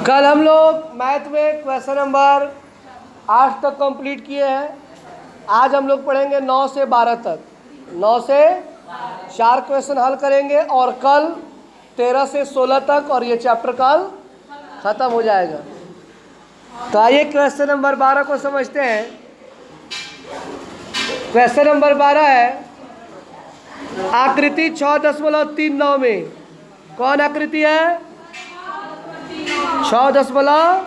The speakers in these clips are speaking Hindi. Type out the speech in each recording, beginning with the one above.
कल हम लोग मैथ में क्वेश्चन नंबर 8 तक कंप्लीट किए हैं। आज हम लोग पढ़ेंगे 9 से 12 तक। 9 से 4 क्वेश्चन हल करेंगे और कल 13 से 16 तक, और ये चैप्टर कल ख़त्म हो जाएगा। तो आइए क्वेश्चन नंबर 12 को समझते हैं। क्वेश्चन नंबर 12 है आकृति 6.39 में। कौन आकृति है? 6.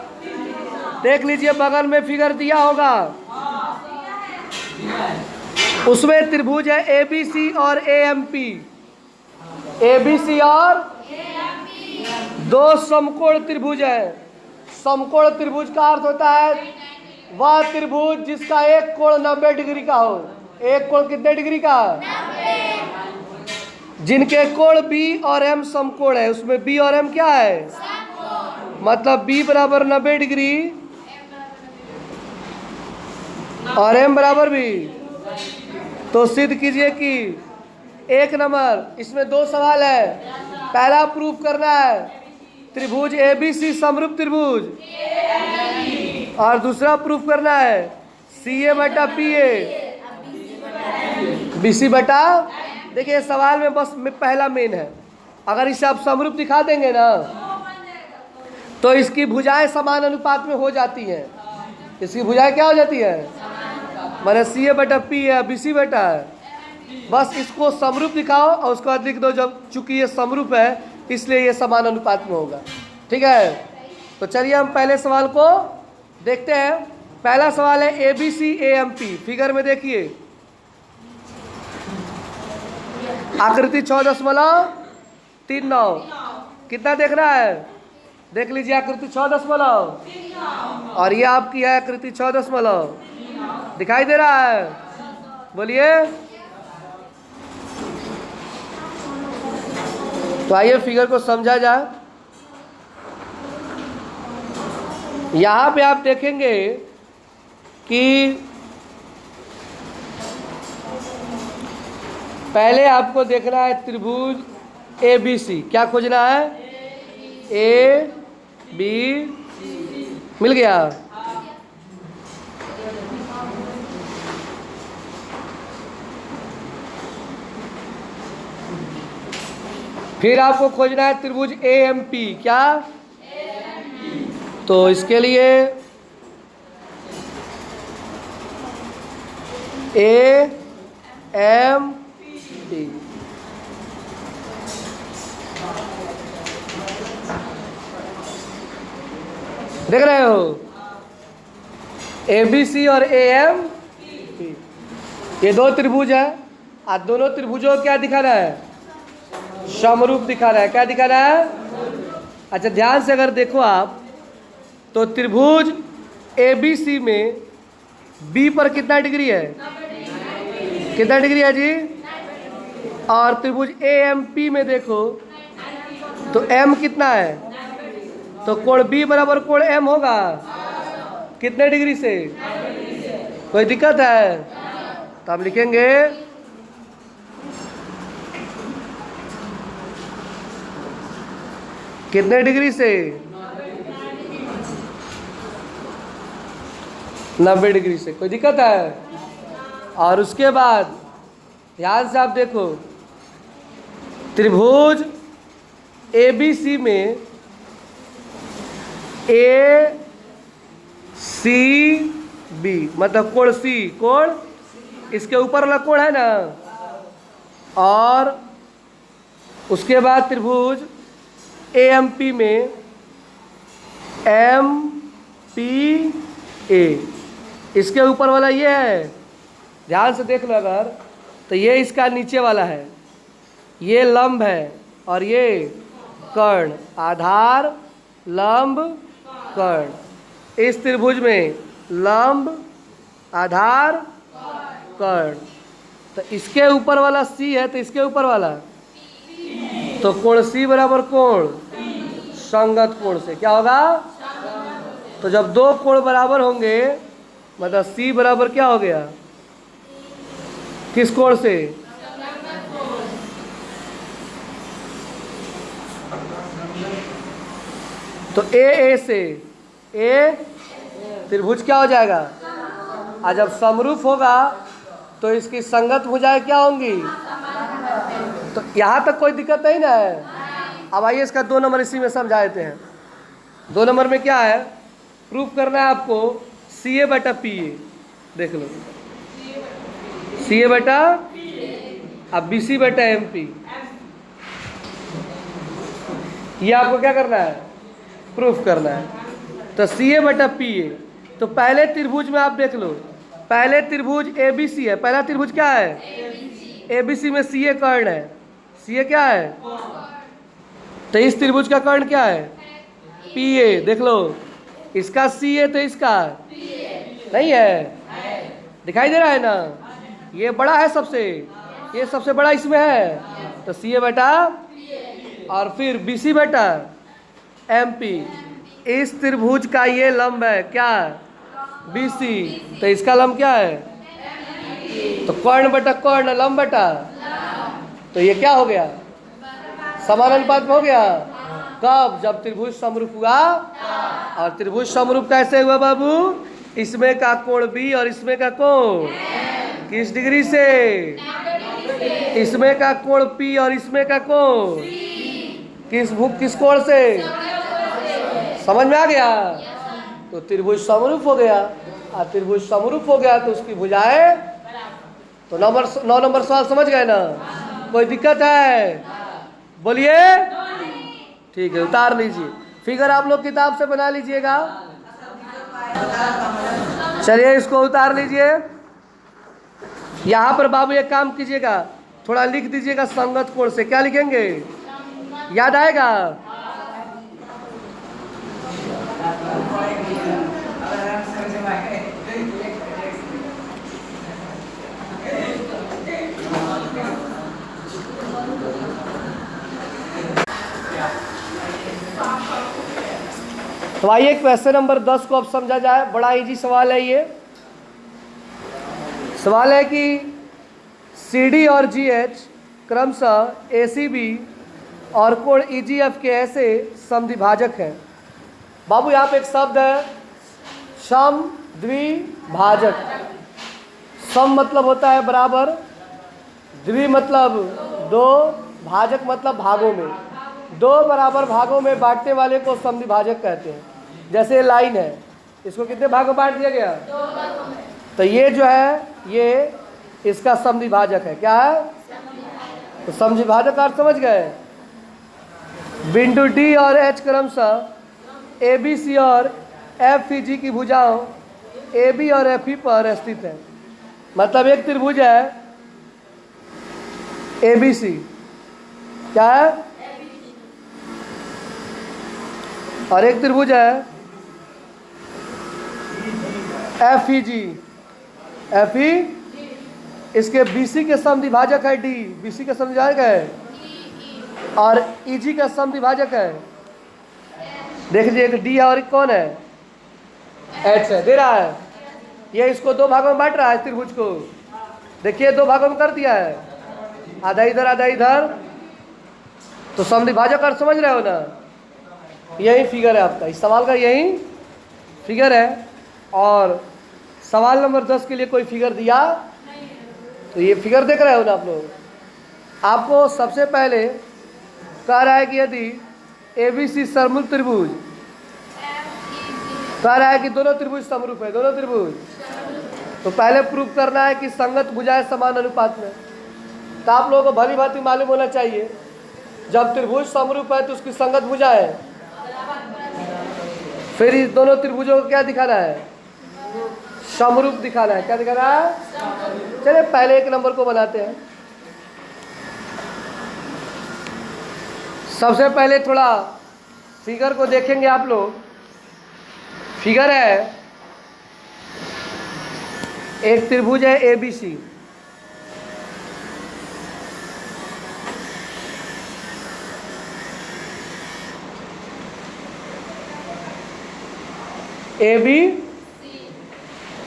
देख लीजिए, बगल में फिगर दिया होगा, उसमें त्रिभुज है एबीसी और एएमपी। एबीसी और दो समकोण त्रिभुज है। समकोण त्रिभुज का अर्थ होता है वह त्रिभुज जिसका एक कोण 90 डिग्री का हो। एक कोण कितने डिग्री का? 90। जिनके कोण बी और एम समकोण है, उसमें बी और एम क्या है? मतलब बी बराबर 90 डिग्री और एम बराबर भी। तो सिद्ध कीजिए कि 1 नंबर, इसमें 2 सवाल है। पहला प्रूफ करना है त्रिभुज एबीसी समरूप त्रिभुज, और दूसरा प्रूफ करना है सीए बटा पीए बीसी बटा। देखिए सवाल में बस पहला मेन है, अगर इसे आप समरूप दिखा देंगे ना तो इसकी भुजाएं समान अनुपात में हो जाती हैं। इसकी भुजाएं क्या हो जाती है? माने सी ए बटा पी है, बी सी बटा है। बस इसको समरूप दिखाओ और उसके बाद लिख दो, जब चूंकि ये समरूप है इसलिए ये समान अनुपात में होगा। ठीक है, तो चलिए हम पहले सवाल को देखते हैं। पहला सवाल है A B C A M P. Figure में देखिए आकृति 6.39 कितना देख रहा है? देख लीजिए आकृति 6.39 और ये आपकी है आकृति 6.0 दिखाई दे रहा है? बोलिए। तो आइए फिगर को समझा जाए। यहाँ पे आप देखेंगे कि पहले आपको देखना है त्रिभुज ए बी सी। क्या खोजना है? ए बी मिल गया। फिर आपको खोजना है त्रिभुज ए एम पी। क्या? तो इसके लिए ए एम पी देख रहे हो? ए बी सी और ए एम पी, ये 2 त्रिभुज है और दोनों त्रिभुजों को क्या दिखाना है? समरूप दिखाना है। क्या दिखाना है? अच्छा ध्यान से अगर देखो आप तो त्रिभुज ए बी सी में बी पर कितना डिग्री है? कितना डिग्री है जी? और त्रिभुज ए एम पी में देखो तो एम कितना है? तो कोण बी बराबर कोण एम होगा। कितने डिग्री से? कोई दिक्कत है? तो हम लिखेंगे कितने डिग्री से? 90 डिग्री से। कोई दिक्कत है? और उसके बाद ध्यान से आप देखो त्रिभुज ए बी सी में ए सी बी मतलब कोण सी, कोण इसके ऊपर वाला कोण है ना, और उसके बाद त्रिभुज ए एम पी में एम पी ए, इसके ऊपर वाला ये है। ध्यान से देख लो अगर, तो ये इसका नीचे वाला है, ये लंब है और ये कर्ण, आधार लंब कर्ण। इस त्रिभुज में लंब आधार कर्ण, तो इसके ऊपर वाला सी है, तो इसके ऊपर वाला तो कोण सी बराबर कोण संगत कोण से क्या होगा? तो जब 2 कोण बराबर होंगे मतलब सी बराबर क्या हो गया? किस कोण से? तो ए से ए त्रिभुज क्या हो जाएगा, और जब समरूप होगा तो इसकी संगत भुजाएं क्या होंगी। तो यहाँ तक कोई दिक्कत नहीं ना है। अब आइए इसका 2 नंबर इसी में समझा देते हैं। 2 नंबर में क्या है, प्रूफ करना है आपको CA बटा PA। देख लो CA बटा अब BC बटा MP, ये आपको क्या करना है, प्रूफ करना है। तो CA बटा PA, तो पहले त्रिभुज में आप देख लो, पहले त्रिभुज ABC है। पहला त्रिभुज क्या है, ABC में CA कर्ण है। CA क्या है, तो इस त्रिभुज का कर्ण क्या है, PA। देख लो इसका CA तो इसका नहीं है, दिखाई दे रहा है ना, ये बड़ा है सबसे, ये सबसे बड़ा इसमें है। तो CA बटा और फिर BC बटा MP, इस त्रिभुज का ये लंब है क्या, BC, तो इसका लंब क्या है, तो कर्ण बटा कर्ण, लंब बटा, तो ये क्या हो गया, समानानुपात में हो गया। कब, जब त्रिभुज समरूप हुआ। और त्रिभुज समरूप कैसे हुआ बाबू, इसमें का कोण B और इसमें का कोण किस डिग्री से, इसमें का कोण P और इसमें का कोण किस कोण से, समझ में आ गया। तो त्रिभुज समरूप हो गया, और त्रिभुज समरूप हो गया तो उसकी भुजाएं, तो 9 नंबर सवाल समझ गए ना, कोई दिक्कत है, बोलिए। ठीक है, उतार लीजिए फिगर, आप लोग किताब से बना लीजिएगा। चलिए इसको उतार लीजिए। यहाँ पर बाबू एक काम कीजिएगा, थोड़ा लिख दीजिएगा संगत कोण से। क्या लिखेंगे, याद आएगा, तो आइए क्वेश्चन नंबर 10 को अब समझा जाए। बड़ा इजी सवाल है ये। सवाल है कि CD और GH क्रमशः ACB और कोण EGF के ऐसे समद्विभाजक हैं। बाबू यहाँ पे एक शब्द है समद्विभाजक। सम मतलब होता है बराबर, द्वि मतलब 2, भाजक मतलब भागों में, 2 बराबर भागों में बांटने वाले को समद्विभाजक कहते हैं। जैसे लाइन है, इसको कितने भागों में बांट दिया गया, 2 भागों में, तो ये जो है ये इसका समद्विभाजक है। क्या है, तो समद्विभाजक अर्थ समझ गए। बिंदु D और H क्रमशः ABC और FEG की भुजाओं AB और FE पर स्थित है। मतलब एक त्रिभुज है ABC, क्या है, और एक त्रिभुज है FEG, FE, इसके BC के समद्विभाजक है D, BC का समद्विभाजक है, और EG का समद्विभाजक है। देख लीजिए एक D है और एक कौन है, H है, दे रहा है। ये इसको 2 भागों में बांट रहा है त्रिभुज को। देखिए 2 भागों में कर दिया है, आधा इधर आधा इधर। तो समद्विभाजक अर्थ समझ रहे हो ना, यही फिगर है आपका, इस सवाल का यही फिगर है। और सवाल नंबर 10 के लिए कोई फिगर दिया, तो ये फिगर देख रहे हो ना आप लोग। आपको सबसे पहले कह रहा है कि यदि ABC समरूप त्रिभुज, कह रहा है कि दोनों त्रिभुज समरूप है, दोनों त्रिभुज, तो पहले प्रूफ करना है कि संगत भुजाएं समान अनुपात में। तो आप लोगों को भली भांति मालूम होना चाहिए, जब त्रिभुज समरूप है तो उसकी संगत भुजाएं, फिर इस दोनों त्रिभुजों को क्या दिखाना है, समरूप दिखाना है। क्या दिखाना है, चलिए पहले 1 नंबर को बनाते हैं। सबसे पहले थोड़ा फिगर को देखेंगे आप लोग। फिगर है, एक त्रिभुज है ABC, AB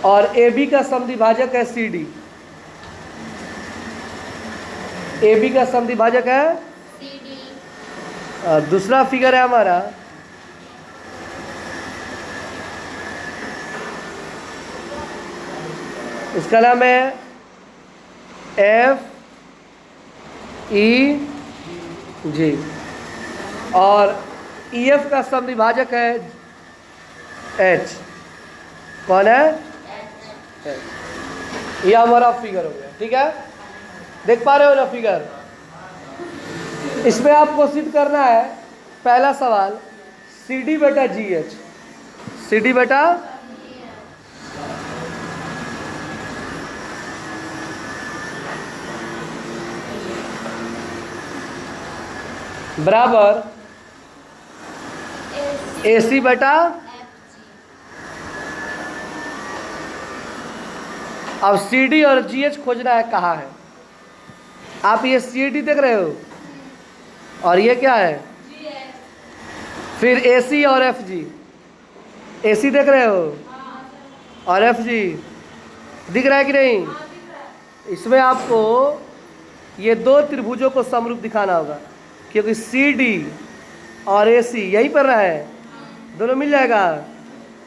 और AB का समद्विभाजक है CD, AB का समद्विभाजक है CD। दूसरा फिगर है हमारा इसका नाम है एफ ई जी, और ई एफ का समविभाजक है एच। कौन है? ये हमारा फिगर हो गया। ठीक है, देख पा रहे हो ना फिगर? इसमें आपको सिद्ध करना है पहला सवाल सी डी बटा जी एच, सी डी बटा बराबर ए सी बटा, अब सी डी और जी एच खोजना है कहाँ है। आप ये सी डी देख रहे हो और ये क्या है? फिर ए सी और एफ जी, ए सी देख रहे हो और एफ जी दिख रहा है कि नहीं? इसमें आपको ये दो त्रिभुजों को समरूप दिखाना होगा, क्योंकि सी डी और ए सी यही पर रहा है, दोनों मिल जाएगा।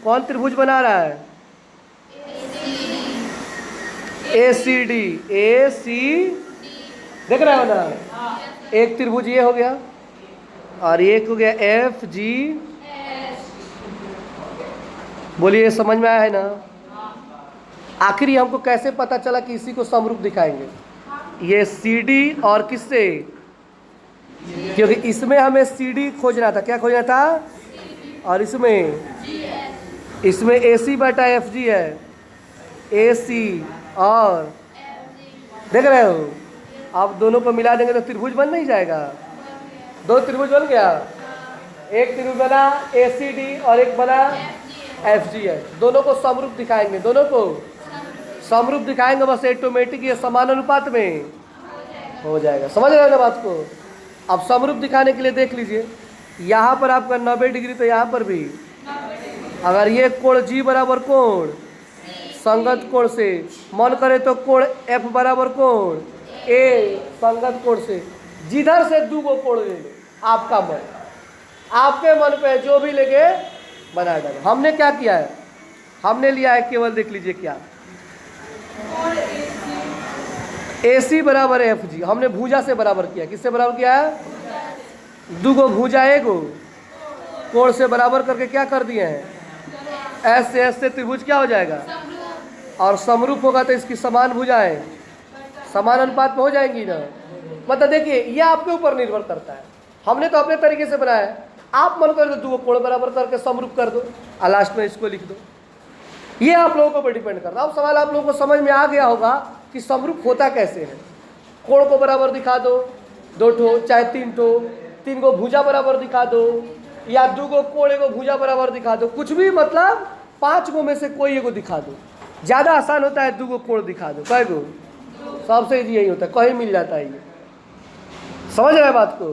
कौन त्रिभुज बना रहा है? ए सी डी, ए सी देख रहे हो ना? एक त्रिभुज ये हो गया और एक हो गया एफ जी। बोलिए समझ में आया है ना? आखिर हमको कैसे पता चला कि इसी को समरूप दिखाएंगे? ये सी डी और किससे? क्योंकि इसमें हमें सी डी खोजना था। क्या खोजना था? और इसमें ए सी बटा एफ जी है, ए सी और देख रहे हो? आप दोनों को मिला देंगे तो त्रिभुज बन नहीं जाएगा? दो त्रिभुज बन गया, एक त्रिभुज बना ए सी डी और एक बना एफ जी है। दोनों को समरूप दिखाएंगे, दोनों को समरूप दिखाएंगे, बस ऑटोमेटिक ये समान अनुपात में हो जाएगा। समझ रहे हो ना बात को? अब समरूप दिखाने के लिए देख लीजिए, यहाँ पर आपका 90 डिग्री, तो यहाँ पर भी अगर ये कोण जी बराबर कोण संगत कोण से, मन करे तो कोण एफ बराबर कोण ए संगत कोण से, जिधर से दो को कोण ले लो, आपका मन, आपके मन पे जो भी लेके बना डालो। हमने क्या किया है? हमने लिया है केवल, देख लीजिए क्या, ए सी बराबर एफ जी। हमने भुजा से बराबर किया। किससे बराबर किया है? दो गो भुजा एगो कोण से बराबर करके क्या कर दिए हैं? एस से त्रिभुज क्या हो जाएगा? और समरूप होगा तो इसकी समान भुजाएं समान अनुपात में हो जाएंगी ना। मतलब देखिए, ये आपके ऊपर निर्भर करता है। हमने तो अपने तरीके से बनाया है, आप मन कर दो, दो कोण बराबर करके समरूप कर दो और लास्ट में इसको लिख दो। ये आप लोगों को पर डिपेंड करता है। अब सवाल आप लोगों को समझ में आ गया होगा कि समरूप होता कैसे है। कोण को बराबर दिखा दो, दो ठो चाहे तीन गो भुजा बराबर दिखा दो, या दो गो कोण एगो भुजा बराबर दिखा दो, कुछ भी, मतलब 5 गो में से कोई एगो दिखा दो। ज़्यादा आसान होता है 2 गो कोण दिखा दो, कै गो? सबसे ईजी यही होता है, कहीं मिल जाता है ये। समझ रहे हैं बात को?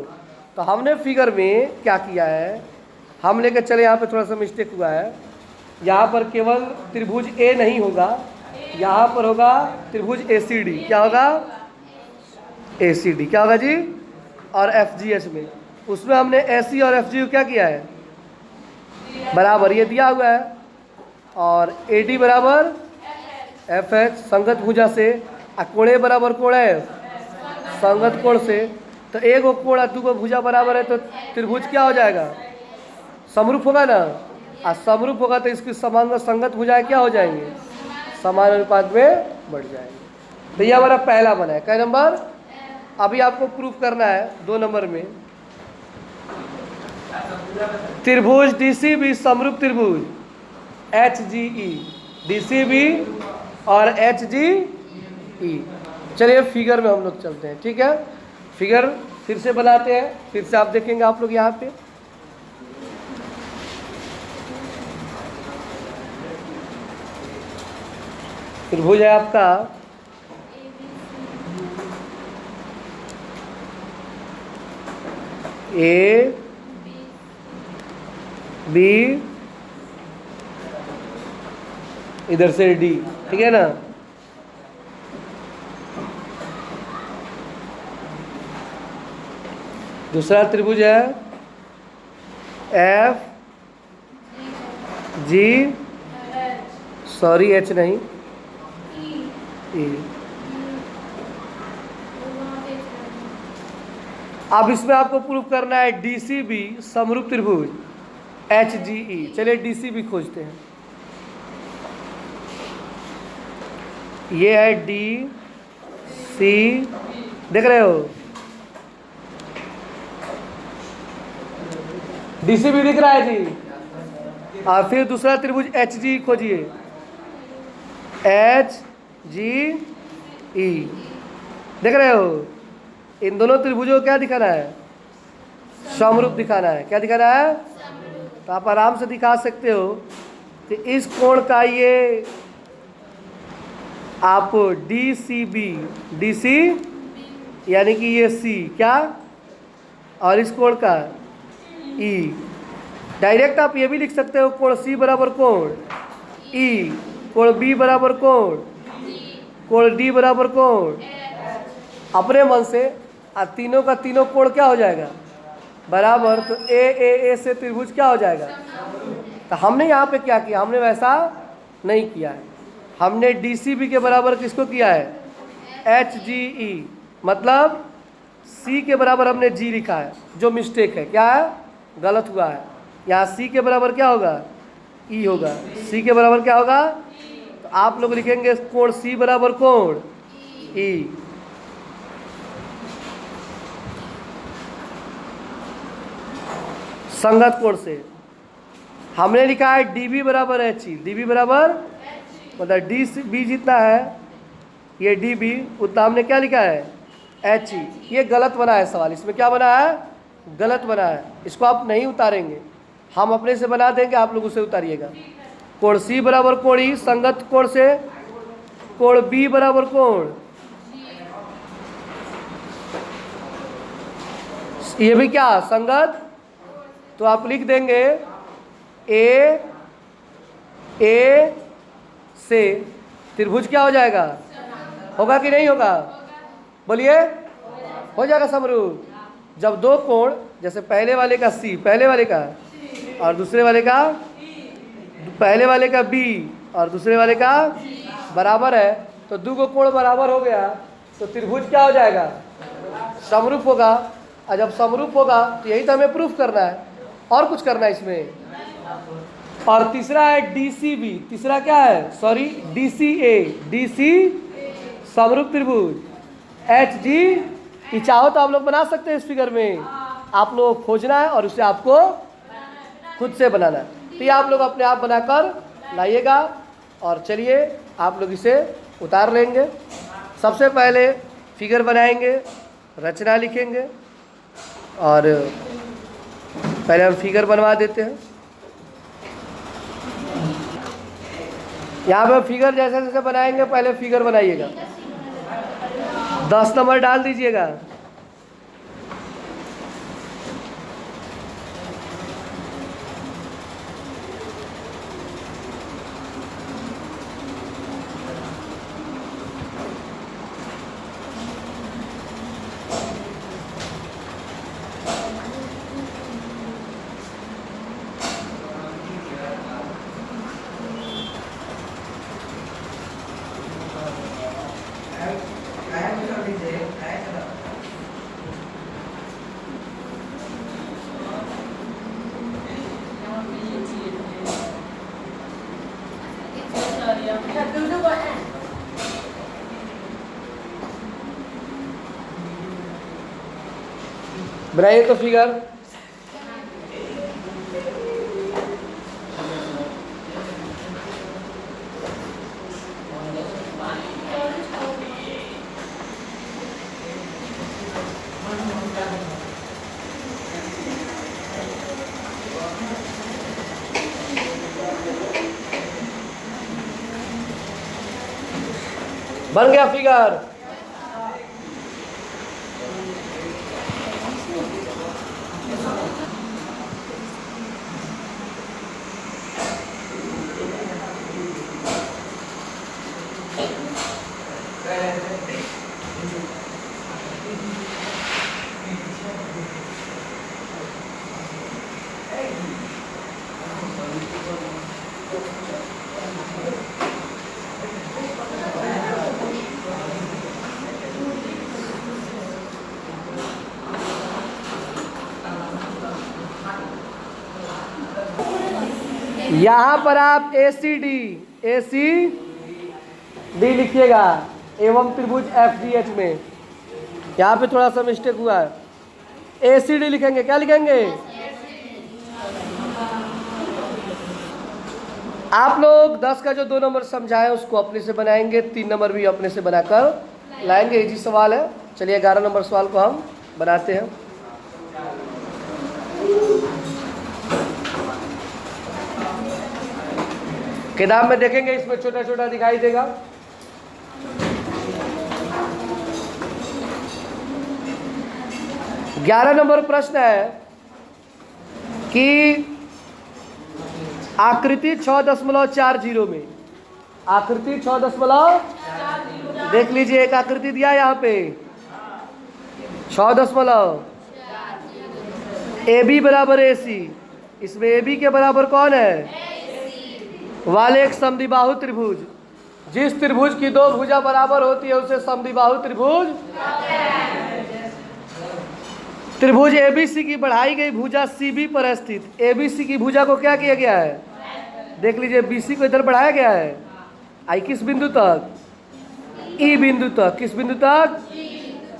तो हमने फिगर में क्या किया है, हम लेकर चले, यहाँ पे थोड़ा सा मिस्टेक हुआ है। यहाँ पर केवल त्रिभुज ए नहीं होगा, यहाँ पर होगा त्रिभुज ए सी डी। क्या होगा? ए सी डी क्या होगा जी? और एफ जी एच में, उसमें हमने ए सी और एफ जी को क्या किया है? बराबर ये दिया हुआ है, और ए डी बराबर एफ एच संगत भुजा से, और कोणे बराबर कोण है संगत कोण से। तो एक गो कोण और 2 गो भुजा बराबर है, तो त्रिभुज क्या हो जाएगा? समरूप होगा ना। और समरूप होगा तो इसकी समान संगत भुजाएं क्या हो जाएंगे? समान अनुपात में बढ़ जाएंगे। तो ये हमारा पहला बना है। कै नंबर? अभी आपको प्रूफ करना है 2 नंबर में। त्रिभुज डीसीबी समरूप त्रिभुज एच जी ई, डीसीबी और एच जी ई। चलिए फिगर में हम लोग चलते हैं। ठीक है, फिगर फिर से बनाते हैं, फिर से आप देखेंगे आप लोग यहाँ पे। त्रिभुज है आपका ए बी, इधर से डी। ठीक है ना? दूसरा त्रिभुज है एफ जी, सॉरी एच नहीं, ई। अब इसमें आपको प्रूफ करना है DCB समरूप त्रिभुज HGE। चलिए DCB खोजते हैं। ये है DC, देख रहे हो, DCB दिख रहा है जी। और फिर दूसरा त्रिभुज HG खोजिए, HGE, देख रहे हो। इन दोनों त्रिभुजों को क्या दिखाना है? समरूप दिखाना है। क्या दिखाना है? तो आप आराम से दिखा सकते हो कि इस कोण का ये आप DCB, DC यानी कि ये C क्या, और इस कोण का E। डायरेक्ट आप ये भी लिख सकते हो कोण C बराबर कोण E, कोण B बराबर कोण D बराबर कोण, अपने मन से। तीनों का तीनों कोण क्या हो जाएगा? बराबर। तो ए से त्रिभुज क्या हो जाएगा? तो हमने यहाँ पे क्या किया? हमने वैसा नहीं किया है। हमने DCB के बराबर किसको किया है? HGE, मतलब C के बराबर हमने G लिखा है, जो मिस्टेक है। क्या है? गलत हुआ है। यहाँ C के बराबर क्या होगा? E होगा। C के बराबर क्या होगा? तो आप लोग लिखेंगे कोण C बराबर कोण E। संगत कोण से हमने लिखा है DB बराबर HE। DB बराबर मतलब DB जितना है ये DB, उतना हमने क्या लिखा है? HE। ये गलत बना है सवाल। इसमें क्या बना है? गलत बना है। इसको आप नहीं उतारेंगे, हम अपने से बना देंगे, आप लोग उसे उतारिएगा। कोण C बराबर कोण E संगत कोण से कोण B बराबर कोण, ये भी क्या? संगत। तो आप लिख देंगे ए से त्रिभुज क्या हो जाएगा? होगा कि नहीं होगा? बोलिए। हो जाएगा समरूप। जब दो कोण, जैसे पहले वाले का C, पहले वाले का, और दूसरे वाले का, पहले वाले का B और दूसरे वाले का बराबर है, तो दो को कोण बराबर हो गया तो त्रिभुज क्या हो जाएगा? समरूप होगा। और जब समरूप होगा तो यही तो हमें प्रूफ करना है, और कुछ करना है इसमें। और तीसरा है DCB। तीसरा क्या है? सॉरी, DCA, DC समरूप त्रिभुज HG। चाहो तो आप लोग बना सकते हैं इस फिगर में। आप लोगों को खोजना है और उसे आपको खुद से बनाना है। तो ये आप लोग अपने आप बनाकर लाइएगा। और चलिए आप लोग इसे उतार लेंगे। सबसे पहले फिगर बनाएंगे, रचना लिखेंगे, और पहले हम फिगर बनवा देते हैं। यहाँ पे फिगर जैसे जैसे बनाएंगे, पहले फिगर बनाइएगा। 10 नंबर डाल दीजिएगा। बनाइए तो फिगर। बन गया फिगर। यहाँ पर आप ए सी डी लिखिएगा एवं त्रिभुज एफ डी एच में। यहाँ पे थोड़ा सा मिस्टेक हुआ है, ए सी डी लिखेंगे। क्या लिखेंगे? आप लोग 10 का जो 2 नंबर समझाए उसको अपने से बनाएंगे, 3 नंबर भी अपने से बनाकर लाएंगे। इजी सवाल है। चलिए 11 नंबर सवाल को हम बनाते हैं। किताब में देखेंगे इसमें छोटा छोटा दिखाई देगा। ग्यारह नंबर प्रश्न है कि आकृति 6.40 में, आकृति 6. देख लीजिए, एक आकृति दिया है यहाँ पे 6. ए बी बराबर ए सी। इसमें ए बी के बराबर कौन है? वाले एक समद्विबाहु त्रिभुज। जिस त्रिभुज की 2 भुजा बराबर होती है उसे समद्विबाहु त्रिभुज। त्रिभुज एबीसी की बढ़ाई गई भुजा सीबी पर स्थित। एबीसी की भुजा को क्या किया गया है? देख लीजिए, बीसी को इधर बढ़ाया गया है। आई किस बिंदु तक? ई बिंदु तक। किस बिंदु तक?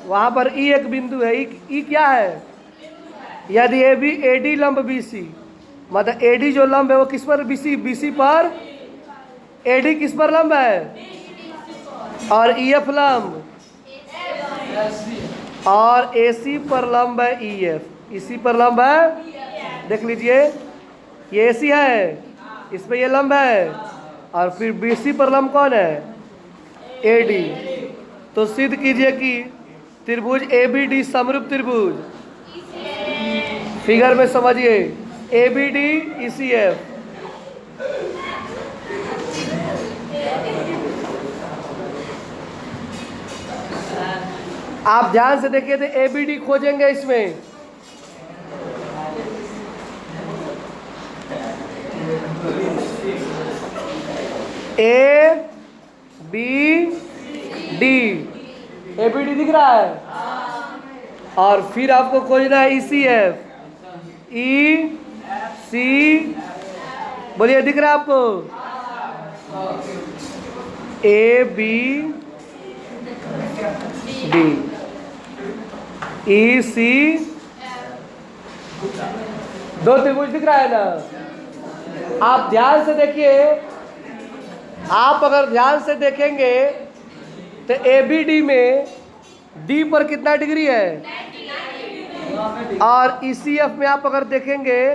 वहां पर ई एक बिंदु है। ई क्या है? यदि एडी लंब बीसी, मतलब एडी जो लंब है वो किस पर? बीसी पर। एडी किस पर लंब है? और ईएफ लंब, और एसी पर लंब है ईएफ। इसी पर लंब है। देख लीजिए, ये एसी है, इस पर ये लंब है, और फिर बीसी पर लंब कौन है? एडी। तो सिद्ध कीजिए कि त्रिभुज एबीडी समरूप त्रिभुज। फिगर में समझिए, एबीडी ईसीएफ। आप ध्यान से देखिए, तो एबीडी खोजेंगे इसमें। ए बी डी, एबीडी दिख रहा है। और फिर आपको खोजना है ईसीएफ। ई सी, बोलिए, दिख रहा है आपको? ए बी डी, ई सी, 2 त्रिभुज दिख रहा है ना। आप ध्यान से देखिए, आप अगर ध्यान से देखेंगे तो एबीडी में डी पर कितना डिग्री है? और ईसीएफ में आप अगर देखेंगे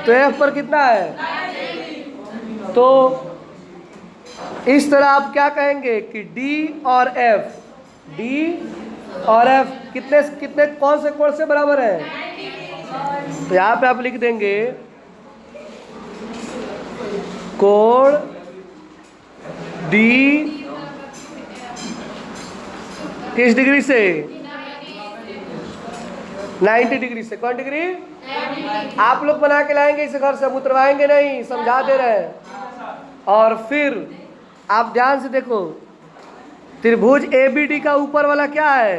तो एफ पर कितना है? तो इस तरह आप क्या कहेंगे कि डी और एफ कितने कितने कौन से कोण से बराबर है? तो यहाँ पे आप लिख देंगे कोण डी किस डिग्री से? 90 डिग्री से। कौन डिग्री? आप लोग बना के लाएंगे इसे घर से, उतरवाएंगे नहीं, समझा दे रहे हैं। और फिर आप ध्यान से देखो, त्रिभुज एबीडी का ऊपर वाला क्या है?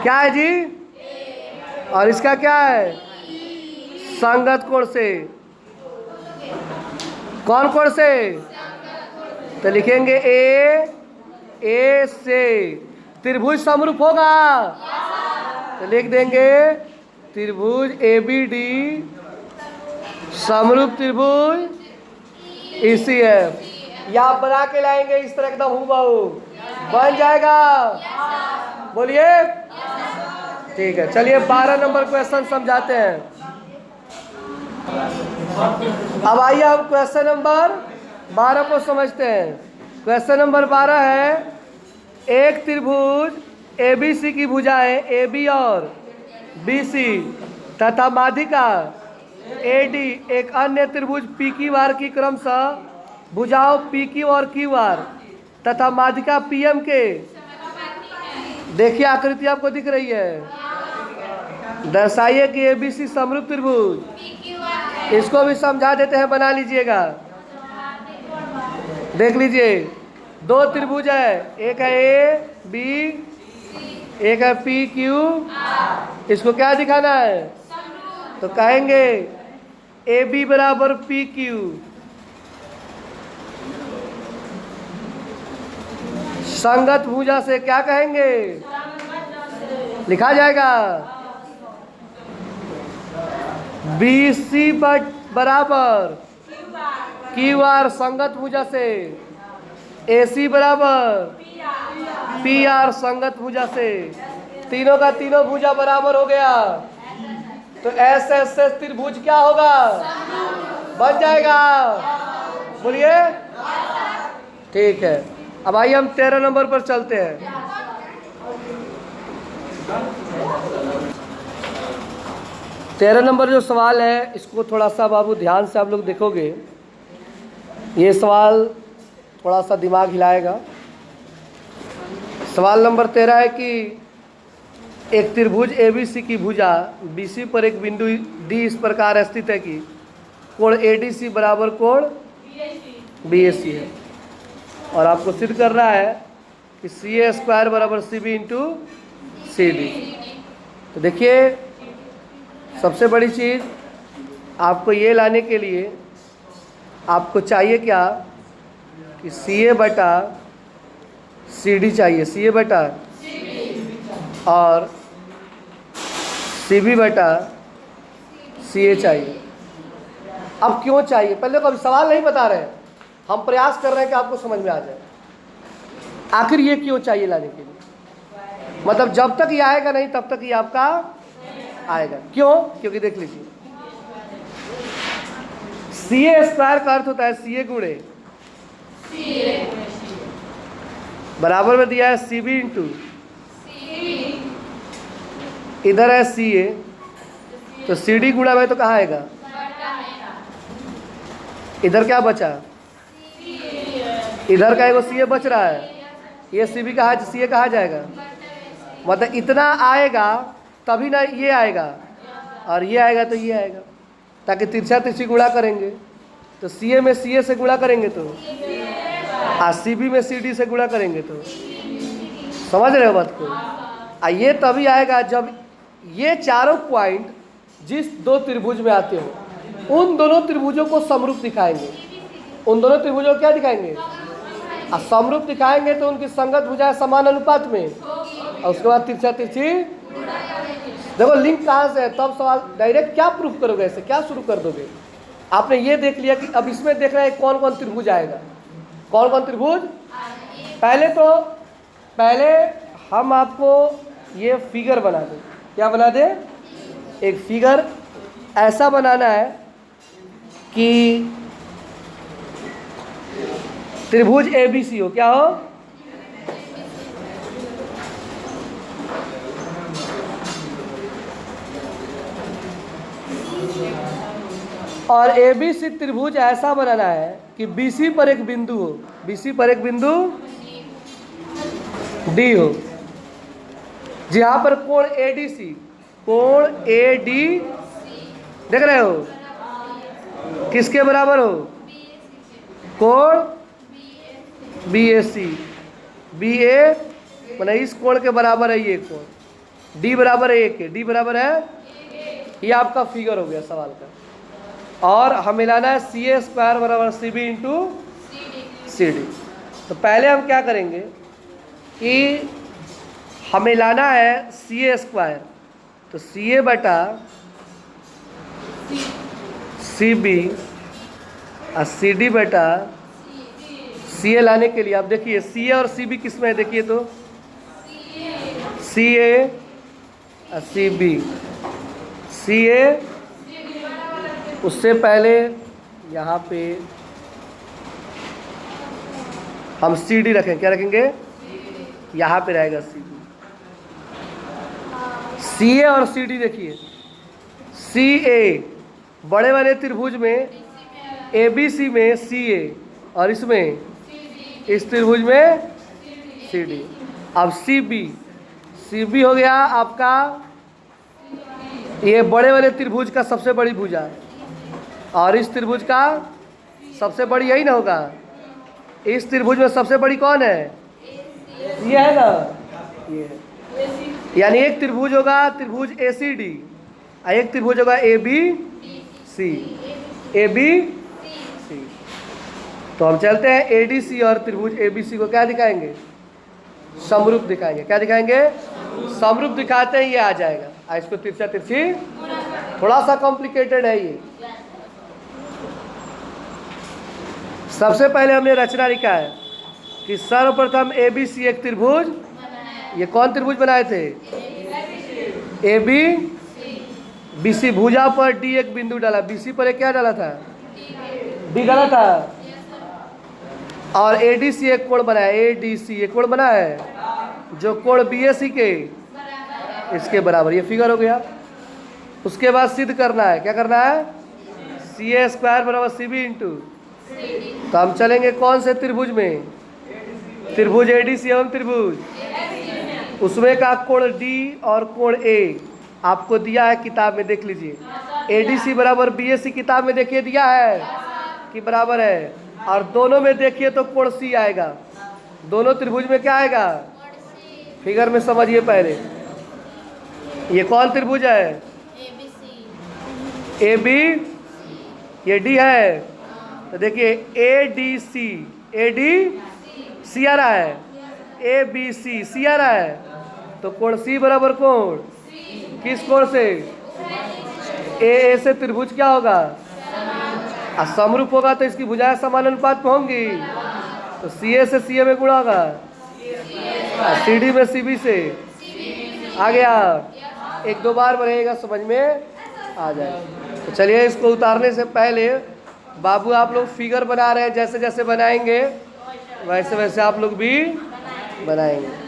क्या है जी? और इसका क्या है? संगत कोण से। कौन कोण से? तो लिखेंगे ए से त्रिभुज समरूप होगा। तो लिख देंगे त्रिभुज एबीडी समरूप त्रिभुज ईसीएफ। या आप बना के लाएंगे इस तरह एकदम हूबहू बन जाएगा। बोलिए, ठीक है। चलिए 12 नंबर क्वेश्चन समझाते हैं। अब आइए हम क्वेश्चन नंबर 12 को समझते हैं। क्वेश्चन नंबर 12 है, एक त्रिभुज एबीसी की भुजाएं एबी और बीसी तथा माध्यिका एडी एक अन्य त्रिभुज पी क्यू आर की क्रमशः भुजाओं पी क्यू और क्यू आर तथा माध्यिका पीएम के। देखिए आकृति आपको दिख रही है। दर्शाइए कि एबीसी समरूप त्रिभुज। इसको भी समझा देते हैं, बना लीजिएगा। देख लीजिए, 2 त्रिभुज है, एक है ए बी, एक है पी क्यू। इसको क्या दिखाना है? तो कहेंगे ए बी बराबर पी क्यू, संगत भुजा से क्या कहेंगे, लिखा जाएगा बी सी बराबर क्यू आर संगत भुजा से, ए सी बराबर पी आर संगत भुजा से, तीनों का तीनों भुजा बराबर हो गया तो एस एस एस त्रिभुज क्या होगा, बन जाएगा। बोलिए ठीक है। अब आइए हम 13 नंबर पर चलते हैं। 13 नंबर जो सवाल है इसको थोड़ा सा बाबू ध्यान से आप लोग देखोगे, ये सवाल थोड़ा सा दिमाग हिलाएगा। सवाल नंबर 13 है कि एक त्रिभुज ABC की भुजा BC पर एक बिंदु D इस प्रकार स्थित है कि कोण ADC बराबर कोण BAC है, और आपको सिद्ध करना है कि CA स्क्वायर बराबर CB इंटू CD। तो देखिए सबसे बड़ी चीज़ आपको ये लाने के लिए आपको चाहिए क्या कि CA बटा CD चाहिए, CA बटा और CB बटा CA चाहिए। अब क्यों चाहिए, पहले तो अभी सवाल नहीं बता रहे हैं, हम प्रयास कर रहे हैं कि आपको समझ में आ जाए आखिर ये क्यों चाहिए लाने के लिए। मतलब जब तक ये आएगा नहीं तब तक ये आपका आएगा। क्यों, क्योंकि देख लीजिए CA स्क्वायर का अर्थ होता है CA गुणे बराबर में दिया है CB इंटू, इधर है CA तो CD गुणा में तो कहाँ आएगा, इधर क्या बचा, इधर का एगो CA बच रहा है, ये CB कहा CA कहा जाएगा। मतलब इतना आएगा तभी ना ये आएगा, और ये आएगा तो ये आएगा, ताकि तिरछा तिरछी गुणा करेंगे तो CA में CA से गुणा करेंगे तो, और CB में CD से गुणा करेंगे तो, समझ रहे हो बात को। ये तभी आएगा जब ये चारों पॉइंट जिस दो त्रिभुज में आते हो उन दोनों त्रिभुजों को समरूप दिखाएंगे। उन दोनों त्रिभुजों को क्या दिखाएंगे, और समरूप दिखाएंगे तो उनकी संगत भुजाएं समान अनुपात में, और उसके बाद तिरछा तिरछी। देखो लिंक कहाँ से है, तब सवाल डायरेक्ट क्या प्रूफ करोगे, ऐसे क्या शुरू कर दोगे। आपने ये देख लिया कि अब इसमें देख रहे हैं कौन कौन त्रिभुज आएगा, कौन कौन त्रिभुज। पहले हम आपको ये फिगर बना दें, क्या बना दें, एक फिगर ऐसा बनाना है कि त्रिभुज ABC हो, क्या हो, और ABC त्रिभुज ऐसा बनाना है कि BC पर एक बिंदु हो, BC पर एक बिंदु D हो, जहां पर कोण ADC, कोण AD देख रहे हो किसके बराबर हो, कोण BAC, BA माने इस कोण के बराबर है ये कोण, D बराबर है 1 है, D बराबर है, ये आपका फिगर हो गया सवाल का। और हमें लाना है CA स्क्वायर बराबर CB इंटू CD। तो पहले हम क्या करेंगे कि हमें लाना है CA स्क्वायर, तो CA बटा CB और CD बटा CA लाने के लिए आप देखिए CA और CB किस में है, देखिए तो CA और CB, CA उससे पहले यहाँ पे हम CD रखें, क्या रखेंगे, यहाँ पे रहेगा CB। CA और CD देखिए, CA बड़े वाले त्रिभुज में ABC में CA और इसमें इस त्रिभुज में CD। अब CB हो गया आपका ये बड़े वाले त्रिभुज का सबसे बड़ी भुजा, और इस त्रिभुज का सबसे बड़ी यही ना होगा, इस त्रिभुज में सबसे बड़ी कौन है, ये है ना, ये यानी एक त्रिभुज होगा त्रिभुज ACD और एक त्रिभुज होगा ABC। ए बी सी। तो हम चलते हैं एडीसी और त्रिभुज एबीसी को क्या दिखाएंगे? समरूप दिखाएंगे। क्या दिखाएंगे? समरूप दिखाते हैं, ये आ जाएगा। इसको तिरछा तिरछी, थोड़ा सा कॉम्प्लिकेटेड है ये। सबसे पहले हमने रचना लिखा है कि सर्वप्रथम एबीसी एक त्रिभुज, ये कौन त्रिभुज बनाए थे? A B BC. भुजा पर डी एक बिंदु डाला, बीसी पर एक क्या डाला था? डी डाला था। और एडीसी एक कोण बनाया, एडीसी एक कोण बना है जो कोण बीएसी के इसके बराबर, ये फिगर हो गया। उसके बाद सिद्ध करना है, क्या करना है? सी ए स्क्वायर बराबर सी बी इंटू। तो हम चलेंगे कौन से त्रिभुज में? त्रिभुज एडीसी एवं त्रिभुज, उसमें का कोण डी और कोण ए आपको दिया है किताब में, देख लीजिए। एडीसी बराबर बीएसी किताब में देखिए दिया है कि बराबर है, और दोनों में देखिए तो कोण सी आएगा। दोनों त्रिभुज में क्या आएगा? फिगर में समझिए पहले, ये कौन त्रिभुज है? ए बी, ये डी है। तो देखिए A D C, A D C आ रहा है, ए बी सी सी आ रहा है। तो कोण सी बराबर कोण किस कोण से? ए से त्रिभुज क्या होगा? समरूप होगा तो इसकी भुजाएं समान अनुपात में होंगी। तो सी ए से सी ए में गुणा होगा, सी डी में सी बी से। आ गया? एक दो बार बनेगा, समझ में आ जाए। तो चलिए, इसको उतारने से पहले बाबू आप लोग फिगर बना रहे हैं, जैसे जैसे बनाएंगे वैसे वैसे आप लोग भी बनाएंगे।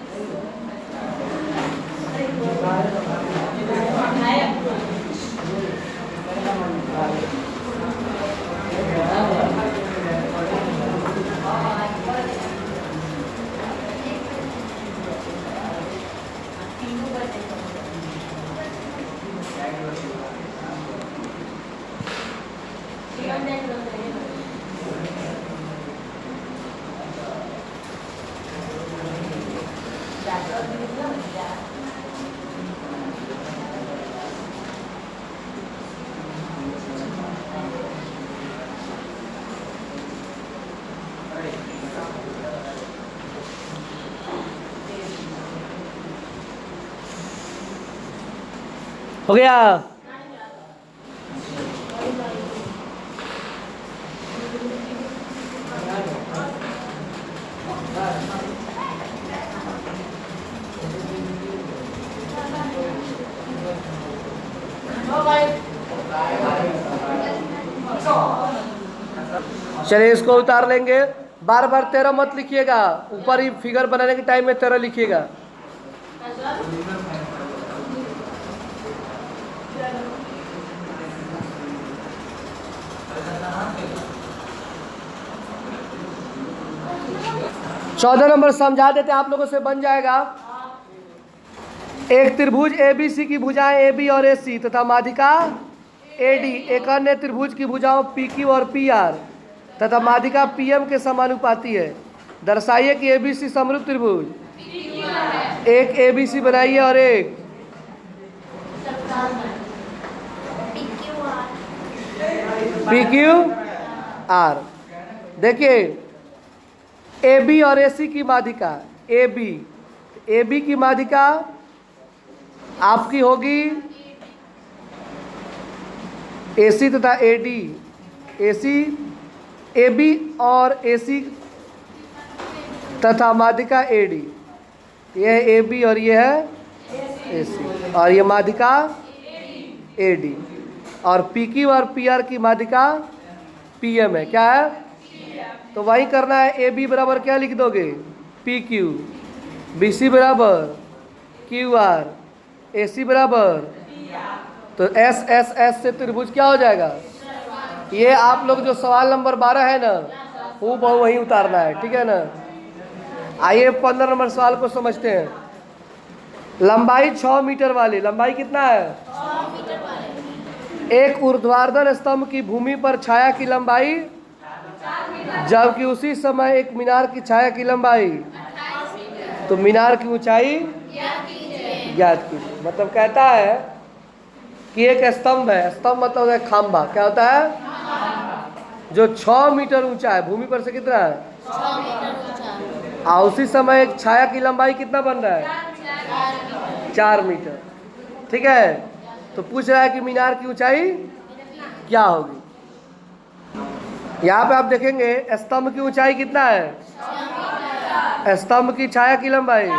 हो गया? चलिए, इसको उतार लेंगे। बार बार 13 मत लिखिएगा, ऊपर ही फिगर बनाने के टाइम में 13 लिखिएगा। चौदह नंबर समझा देते आप लोगों से, बन जाएगा। एक त्रिभुज एबीसी की भुजाएं ए बी और ए सी तथा माध्यिका एडी एक अन्य त्रिभुज की भुजाओं पी क्यू और पी आर तथा माध्यिका पी एम के समानुपाती है। दर्शाइए कि एबीसी समरूप त्रिभुज। एक एबीसी बनाइए और एक पी क्यू आर। देखिए, ए बी और ए सी की माध्यिका ए बी की माध्यिका आपकी होगी ए सी तथा A D. A C, A B और ए सी तथा माध्यिका ए डी। यह है ए बी और यह है ए सी, और यह माध्यिका ए डी। और पी क्यू और पी आर की माध्यिका पी एम है। क्या है? तो वही करना है। ए बी बराबर क्या लिख दोगे? P Q. बी सी बराबर क्यू आर। ए सी बराबर, तो एस एस एस से त्रिभुज क्या हो जाएगा? ये आप लोग जो सवाल नंबर 12 है ना, वो बहु वही उतारना है, ठीक है ना। आइए 15 नंबर सवाल को समझते हैं। लंबाई 6 मीटर वाली, लंबाई कितना है? 6 मीटर वाली एक ऊर्ध्वाधर स्तंभ की भूमि पर छाया की लंबाई, जबकि उसी समय एक मीनार की छाया की लंबाई, तो मीनार की ऊंचाई ज्ञात कीजिए। मतलब कहता है कि एक स्तंभ है, स्तंभ मतलब है खंभा। क्या होता है? जो 6 मीटर ऊंचा है, भूमि पर से कितना है? 6 मीटर ऊंचा। और उसी समय एक छाया की लंबाई कितना बन रहा है? 4 मीटर। ठीक है, तो पूछ रहा है कि मीनार की ऊंचाई क्या होगी। यहाँ पे आप देखेंगे स्तंभ की ऊंचाई कितना है? स्तंभ की छाया की लंबाई,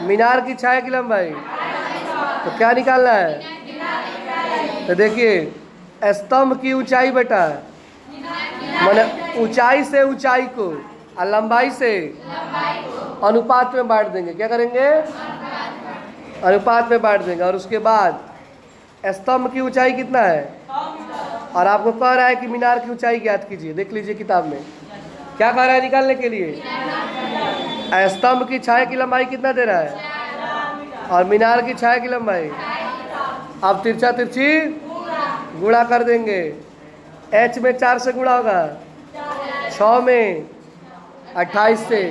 मीनार की छाया की लंबाई, तो क्या निकालना है? तो देखिए स्तंभ की ऊंचाई बेटा, माने ऊंचाई से ऊंचाई को और लंबाई से अनुपात में बांट देंगे। क्या करेंगे? अनुपात में बांट देंगे। और उसके बाद स्तंभ की ऊंचाई कितना है, और आपको कह रहा है कि मीनार की ऊंचाई ज्ञात कीजिए। देख लीजिए किताब में क्या कह रहा है निकालने के लिए। स्तंभ की छाया की लंबाई कितना दे रहा है, और मीनार की छाया की लंबाई। अब तिरछा तिरछी गुणा कर देंगे। h में 4 से गुणा होगा, 6 में 28 से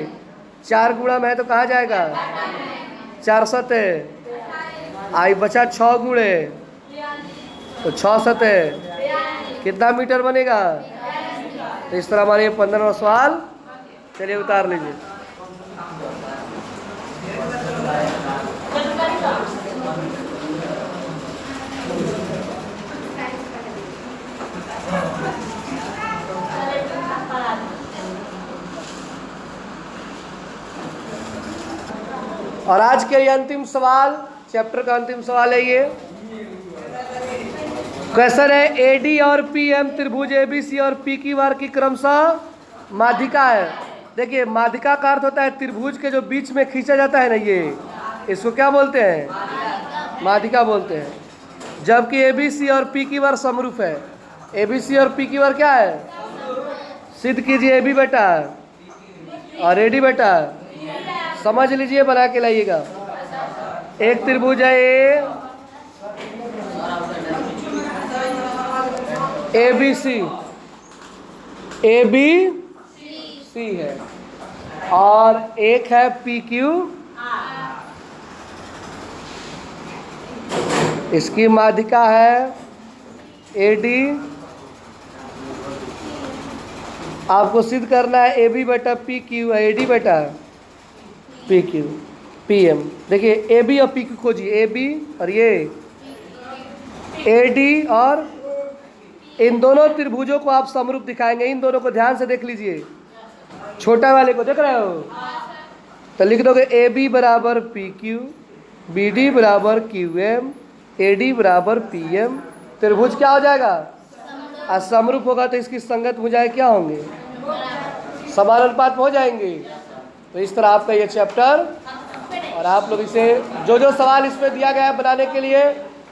4 गुणा में है तो कहाँ जाएगा? 4 सते आई बचा 6 गुणे, तो 6 सते कितना मीटर बनेगा? तो इस तरह हमारे 15वां सवाल। चलिए उतार लीजिए। और आज के ये अंतिम सवाल, चैप्टर का अंतिम सवाल है ये। क्वेश्चन है एडी और पीएम त्रिभुज एबीसी और पी क्यू आर की क्रमशः माध्यिका है। देखिए माध्यिका का अर्थ होता है त्रिभुज के जो बीच में खींचा जाता है ना, ये इसको क्या बोलते हैं? माध्यिका बोलते हैं। जबकि एबीसी और पी क्यू आर समरूप है। एबीसी और पी क्यू आर क्या है? सिद्ध कीजिए। एबी बेटा और एडी बेटा समझ लीजिए, बना के लाइएगा। एक त्रिभुज है A B C, A B सी है, और एक है पी क्यू। इसकी माध्यिका है ए डी। आपको सिद्ध करना है ए बी बेटा पी क्यू, ए डी बेटा पी क्यू पी एम। देखिए ए बी और पी क्यू खोजिए। ए बी और ये ए डी, और इन दोनों त्रिभुजों को आप समरूप दिखाएंगे। इन दोनों को ध्यान से देख लीजिए। छोटा वाले को देख रहे हो, तो लिख दोगे ए बी बराबर पी क्यू, बी डी बराबर क्यू एम, ए डी बराबर पी एम। त्रिभुज क्या हो जाएगा? असमरूप होगा तो इसकी संगत भुजाएं क्या होंगे? समानुपात हो जाएंगे। तो इस तरह आपका ये चैप्टर, और आप लोग इसे जो जो सवाल इसमें दिया गया है बनाने के लिए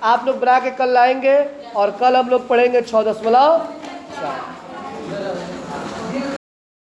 आप लोग बना के कल लाएंगे, और कल हम लोग पढ़ेंगे 6.4।